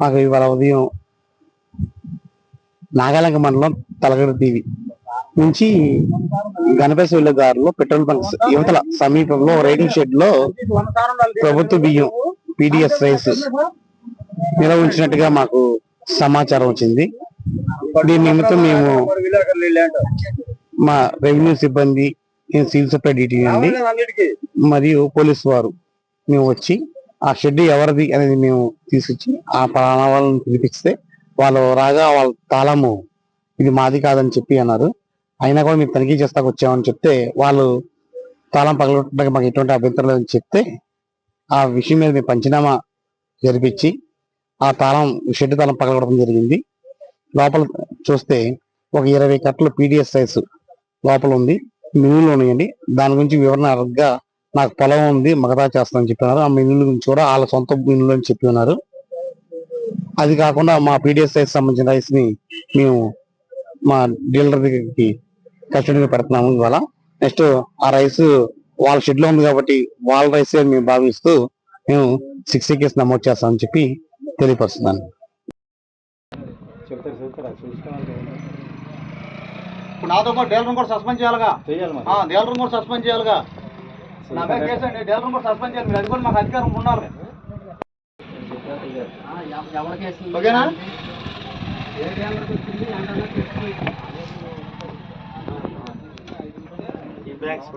మాకు ఇవాళ ఉదయం నాగాలంక మండలం తలగడ దీవి నుంచి గణపతి వెళ్ళే దారిలో పెట్రోల్ బంక్స్ యువతల సమీపంలో రైడింగ్ షెడ్ లో ప్రభుత్వ బియ్యం పీడిఎస్ రైస్ నిల్వ ఉంచినట్టుగా మాకు సమాచారం వచ్చింది. దీని నిమిత్తం మేము మా రెవెన్యూ సిబ్బంది, సివిల్ సప్లై డ్యూటీ అండి మరియు పోలీసు వారు మేము వచ్చి ఆ షెడ్ ఎవరిది అనేది మేము తీసుకొచ్చి ఆ పలానా వాళ్ళని పిలిపిస్తే వాళ్ళు రాగా వాళ్ళ తాళము ఇది మాది కాదని చెప్పి అన్నారు. అయినా కూడా మేము తనిఖీ చేస్తాకు వచ్చామని చెప్తే వాళ్ళు తాళం పగలగొట్టడానికి మాకు ఎటువంటి అభ్యంతరం లేదని చెప్తే ఆ విషయం మీద మేము పంచనామా జరిపించి ఆ తాళం షెడ్ తాళం పగలగొట్టడం జరిగింది. లోపల చూస్తే ఒక 20 కట్టలు పీడిఎస్ రైస్ లోపల ఉంది, మినుములు ఉన్నాయండి. దాని గురించి వివరణ అడగగా నాకు పొలం ఉంది మగతా చేస్తానని చెప్పినారు. ఆ మినుముల గురించి కూడా వాళ్ళ సొంత మినుములు అని చెప్పి ఉన్నారు. అది కాకుండా మా పీడిఎస్ రైస్ సంబంధించిన రైస్ ని మేము మా డీలర్ దగ్గరికి కస్టడీగా పెడుతున్నాము ఇవాళ. నెక్స్ట్ ఆ రైస్ వాళ్ళ షెడ్ లో ఉంది కాబట్టి వాళ్ళ రైస్ మేము భావిస్తూ మేము 6 కేసు నమోదు చేస్తామని చెప్పి తెలియపరుస్తున్నాను. నాతో పాటు డీలర్ కూడా సస్పెండ్ చేయాలిగా, డీలర్ కూడా సస్పెండ్ చేయాలిగా. నా మీద కేసు అండి, డీలర్ కూడా సస్పెండ్ చేయాలి. మీరు అది కూడా మాకు అధికారం ఉండాలి. ఓకేనా? ఈ బ్యాగ్స్